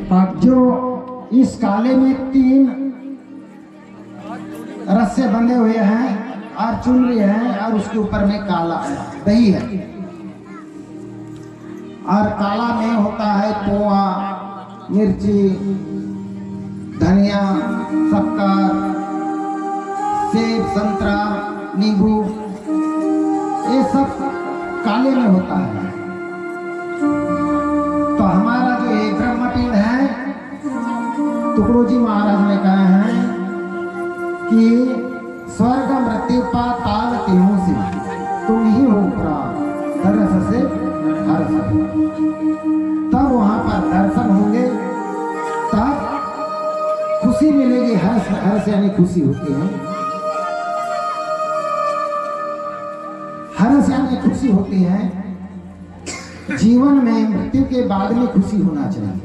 जो इस काले में 3 रस्से बंधे हुए हैं और चुनरी है और उसके ऊपर में काला दही है और काला में होता है पोहा, मिर्ची, धनिया, शक्कर, सेब, संतरा, नींबू, ये सब काले में होता है। तो हमारा जो ये ब्रह्मपिंड है, तुकडोजी महाराज ने कहा है कि स्वर्ग मृत्यु पाताल तीनों से तुम ही हो प्राण तरस से हर्ष। तब वहां पर दर्शन होंगे, तब खुशी मिलेगी। हर्ष हर्ष यानी खुशी होती है, हर्ष यानी खुशी होती है। जीवन में मृत्यु के बाद में खुशी होना चाहिए।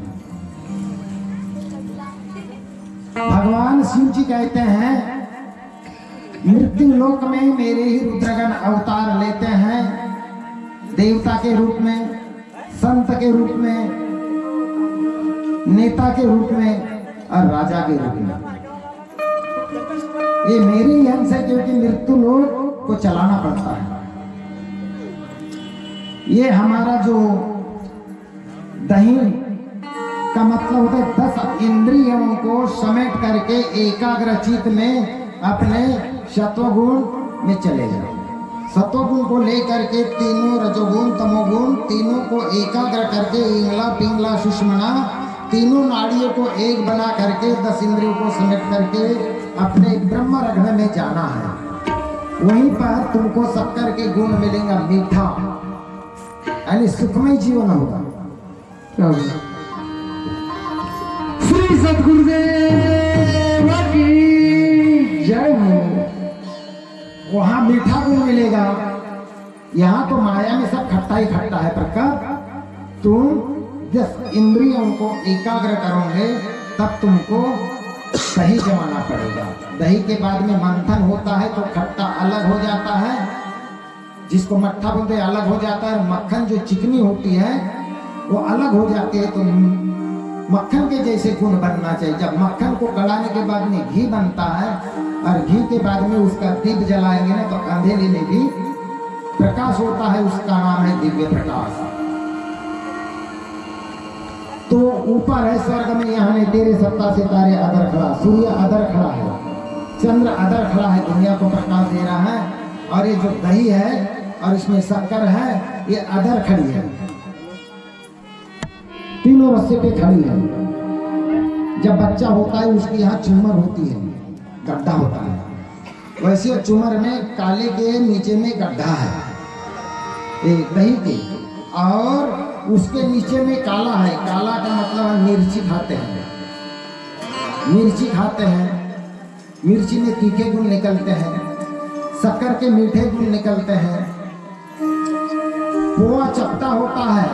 भगवान शिव जी कहते हैं मृत्यु लोक में मेरे ही रुद्रगण अवतार लेते हैं, देवता के रूप में, संत के रूप में, नेता के रूप में और राजा के रूप में। ये मेरे ही अंश है, क्योंकि मृत्यु लोक को चलाना पड़ता है। ये हमारा जो दही का मतलब होता है 10 इंद्रियों को समेट करके एकाग्र चित्त में अपने सत्वगुण में चले जाओ। सत्वगुण को लेकर के तीनों रजोगुण तमोगुण तीनों को एकाग्र करके इंगला पिंगला सुषमना तीनों नाड़ियों को एक बना करके 10 इंद्रियों को समेट करके अपने ब्रह्म रघ्न में जाना है। वहीं पर तुमको शक्कर के गुण मिलेगा, मीठा यानी सुखमय जीवन होगा। क्या होगा? श्री सद्गुरुदेव की जय हो। वहां मीठा गुण मिलेगा। यहाँ तो माया में सब खट्टा ही खट्टा है, पर कब तुम जिस इंद्रियों को एकाग्र करोगे तब तुमको दही जमाना पड़ेगा। दही के बाद में मंथन होता है तो खट्टा अलग हो जाता है, जिसको मट्ठा बोलते हैं, अलग हो जाता है। मक्खन जो चिकनी होती है वो अलग हो जाती है। तो मक्खन के जैसे गुण बनना चाहिए। जब मक्खन को गलाने के बाद में घी बनता है और घी के बाद में उसका दीप जलाएंगे ना, तो अंधेरे में भी प्रकाश होता है, उसका नाम है दिव्य प्रकाश। तो ऊपर है स्वर्ग में, यहाँ ने तेरे सत्ता से तारे अदर खड़ा, सूर्य अदर खड़ा है, चंद्र अदर खड़ा है, दुनिया को प्रकाश दे रहा है। और ये जो दही है और इसमें शक्कर है, ये अदर खड़ी है, तीनों रस्से पे खड़ी है। जब बच्चा होता है उसके यहाँ चूमर होती है, गड्ढा होता है, वैसे चूमर में काले के नीचे में गड्ढा है एक दही के, और उसके नीचे में काला है। काला का मतलब है मिर्ची खाते हैं, मिर्ची खाते हैं, मिर्ची में तीखे गुण निकलते हैं, शक्कर के मीठे गुण निकलते हैं। पोहा चपटा होता है,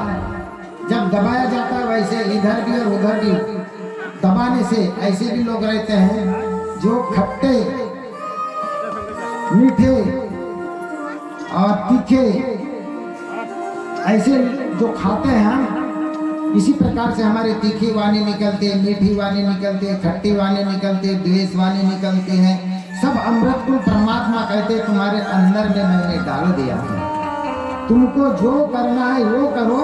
जब दबाया जाता है वैसे इधर भी और उधर भी दबाने से ऐसे भी लोग रहते हैं जो खट्टे मीठे और तीखे ऐसे जो खाते हैं। इसी प्रकार से हमारे तीखी वाणी निकलती है, मीठी वाणी निकलती है, खट्टी वाणी निकलती है, द्वेष वाणी निकलती है। सब अमृत को परमात्मा कहते तुम्हारे अंदर में मैंने डाल दिया है। तुमको जो करना है वो करो।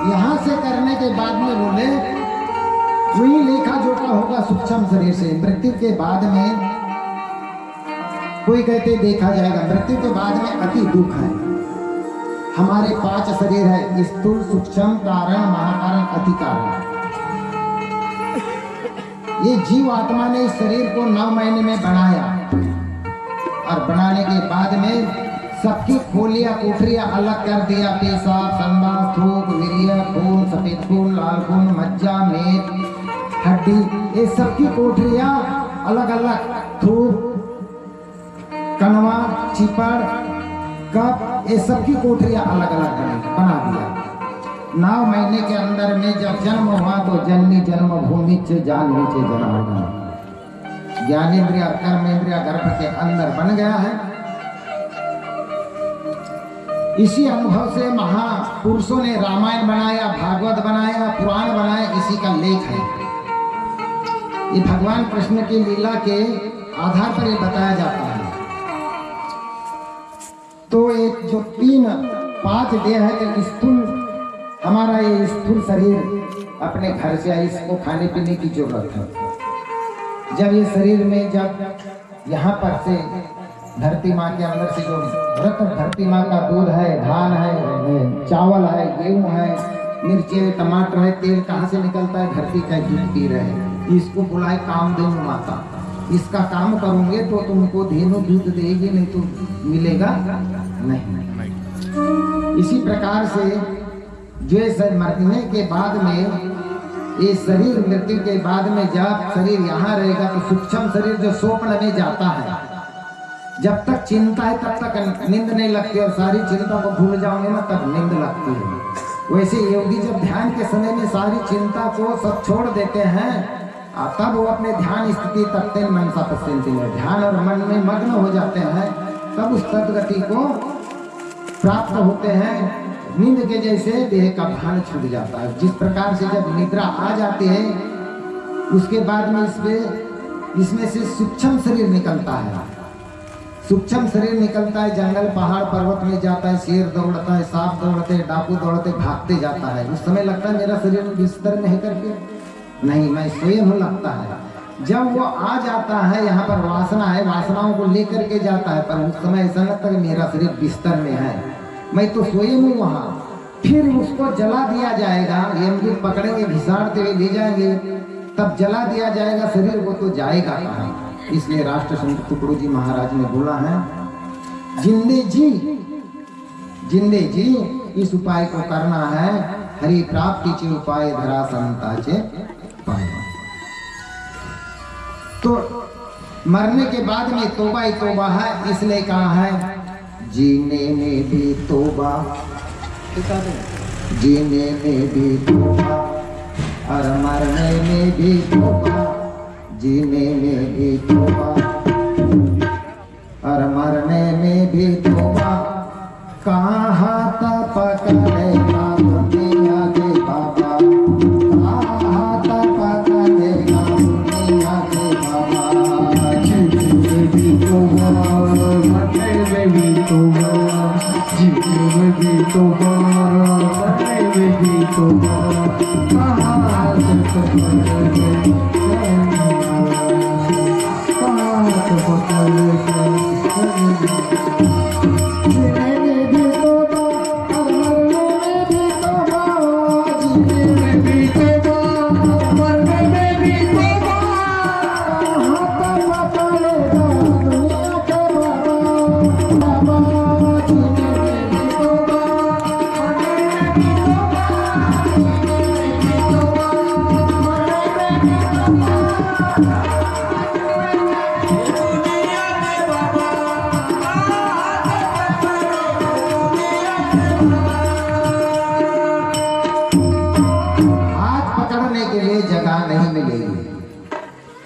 यहाँ से करने के बाद में बोले वही लेखा जोखा होगा सूक्ष्म शरीर से। मृत्यु के बाद में कोई कहते देखा जाएगा। मृत्यु के बाद में अति दुख है। हमारे 5 शरीर है, स्थूल, सूक्ष्म, कारण, महाकारण, अति कारण। ये जीव आत्मा ने इस शरीर को 9 महीने में बनाया और बनाने के बाद में सबकी खोलियां कोठरियां अलग कर दिया। पेशाब, संडास, थूक, वीर्य, खून, सफेद खून, लाल खून, मज्जा, मेद, हड्डी, ये सबकी कोठरियां अलग अलग। थूक, कनवा, चिपड़, कप, ये सबकी कोठरियां अलग अलग बना दिया। 9 महीने के अंदर में जब जन्म हुआ तो जन्मी जन्म भूमि से जान नीचे जनार्दन। ज्ञानेन्द्रिय कर्मेंद्रिय गर्भ के अंदर बन गया है। इसी अनुभव से महापुरुषों ने रामायण बनाया, भागवत बनाया, पुराण बनाया, इसी का लेख है। ये भगवान कृष्ण की लीला के आधार पर ये बताया जाता है। तो एक जो 5 देह है कि स्थूल हमारा ये स्थूल शरीर अपने घर से आया, इसको खाने पीने की जरूरत है। जब ये शरीर में जब यहाँ पर से धरती माँ के अंदर से जो रत्न धरती माँ का दूध है, धान है, चावल है, गेहूं है, मिर्ची है, टमाटर है, तेल कहाँ से निकलता है? धरती का दूध पी रहे हैं। इसको बुलाए कामधेनु माता, इसका काम करोगे तो तुमको धेनु दूध देगी, नहीं तो मिलेगा नहीं। इसी प्रकार से जो मरने के बाद में ये शरीर मृत्यु के बाद में जब शरीर यहाँ रहेगा तो सूक्ष्म शरीर जो स्वप्न में जाता है, जब तक चिंता है तब तक नींद नहीं लगती, और सारी चिंता को भूल जाओगे ना तब नींद लगती है। वैसे योगी जब ध्यान के समय में सारी चिंता को सब छोड़ देते हैं, तब वो अपने ध्यान स्थिति तत्व मनसा पश्चिंती में ध्यान और मन में मग्न हो जाते हैं, तब उस तत्गति को प्राप्त होते हैं। नींद के जैसे देह का भान छूट जाता है। जिस प्रकार से जब निद्रा आ जाती है उसके बाद में इसमें से सूक्ष्म शरीर निकलता है। सूक्ष्म शरीर निकलता है, जंगल पहाड़ पर्वत में जाता है, शेर दौड़ता है, सांप दौड़ते, डाकू दौड़ते, भागते जाता है। उस समय लगता है मेरा शरीर बिस्तर में है करके, नहीं मैं स्वयं हूँ लगता है। जब वो आ जाता है, यहाँ पर वासना है, वासनाओं को लेकर के जाता है, पर उस समय ऐसा लगता है मेरा शरीर बिस्तर में है, मैं तो स्वयं हूँ वहाँ। फिर उसको जला दिया जाएगा, यमदूत पकड़ेंगे, घिसाड़ते हुए ले जाएंगे, तब जला दिया जाएगा शरीर, वो तो जाएगा कहाँ। इसलिए राष्ट्र संत टुकड़ू जी महाराज ने बोला है, जिंदे जी इस उपाय को करना है, हरि प्राप्ति चे उपाय धरा संताचे पाए। तो मरने के बाद में तौबा ही तौबा है, इसलिए कहा है जीने में भी तौबा, जीने में भी तौबा और मरने में भी तौबा, जीने में भी तौबा और मरने में भी तौबा। कहाँ हाथ पकड़ेगा दुनिया के बाबा, कहाँ हाथ पकड़ेगा दुनिया के बाबा। जीने में भी तौबा, मरने में भी तौबा, जीने में भी तौबा, मरने में भी तौबा। कहाँ हाथ पकड़ेगा, कहाँ हाथ पकड़ेगा।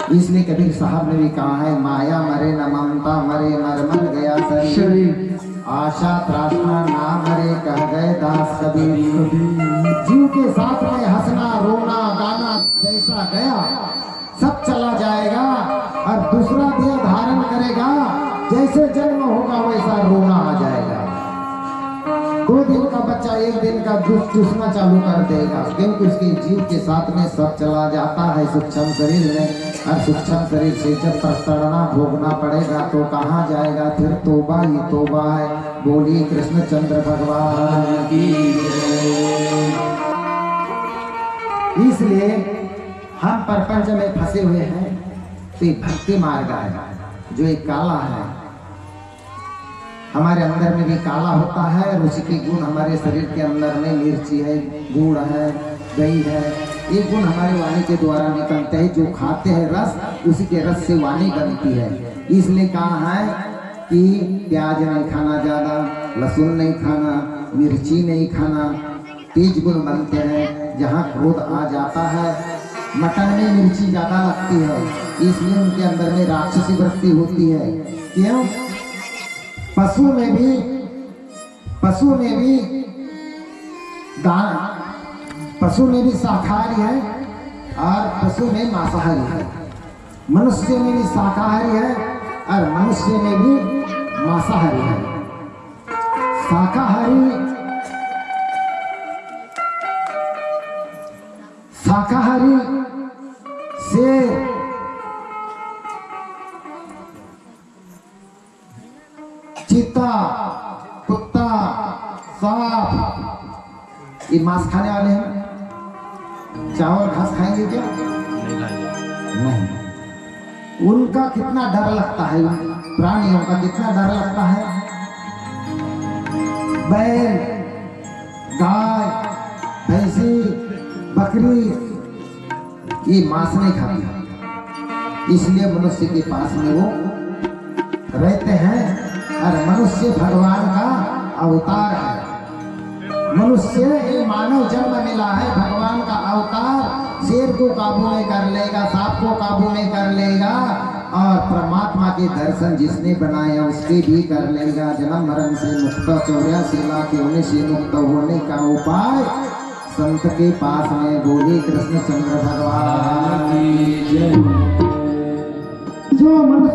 इसलिए कबीर साहब ने भी कहा है, माया मरे न ममता मरे, मर मर गया शरीर, आशा त्रासना ना मरे, कह गए दास कबीर। जीव के साथ में हंसना रोना गाना जैसा गया सब चला जाएगा, और दूसरा देह धारण करेगा, जैसे जन्म होगा वैसा रोना आ जाएगा। 2 दिन का बच्चा 1 दिन का दूध चूसना चालू कर देगा, क्योंकि उसके जीव के साथ में सब चला जाता है सूक्ष्म शरीर में। और सूक्ष्म शरीर से जब तड़ना भोगना पड़ेगा तो कहाँ जाएगा? फिर तौबा ही तौबा है। बोली कृष्णचंद्र भगवान की। इसलिए हम प्रपंच में फंसे हुए हैं, तो भक्ति मार्ग है जो एक काला है, हमारे अंदर में भी काला होता है, और उसी के गुण हमारे शरीर के अंदर में मिर्ची है, गुड़ है, दही है, ये गुण हमारे वाणी के द्वारा निकलते हैं। जो खाते हैं रस, उसी के रस से वाणी बनती है। इसलिए कहा है कि प्याज नहीं खाना, ज्यादा लहसुन नहीं खाना, मिर्ची नहीं खाना, तेज गुण बनते हैं। जहाँ क्रोध आ जाता है, मटन में मिर्ची ज्यादा लगती है, इसलिए उनके अंदर में राक्षसी वृत्ति होती है। क्यों? पशु पशु में भी पशु में भी शाकाहारी है और पशु में मांसाहारी है। मनुष्य में भी शाकाहारी है और मनुष्य में भी मांसाहारी है। शाकाहारी शेर, चीता, कुत्ता, सांप ये मांस खाने वाले हैं। चावल घास खाएंगे क्या? नहीं। उनका कितना डर लगता है, प्राणियों का कितना डर लगता है। बैल, गाय, भैंसी, बकरी ये मांस नहीं खाती, इसलिए मनुष्य के पास में वो रहते हैं। और मनुष्य भगवान का अवतार है। मनुष्य ये मानव जन्म मिला है, भगवान का अवतार। शेर को काबू में कर लेगा, सांप को काबू में कर लेगा और परमात्मा के दर्शन जिसने बनाया उसके भी कर लेगा। जन्म मरण से मुक्त, 84 लाख योनि से मुक्त होने का उपाय संत के पास में बोले कृष्णचंद्र भगवान।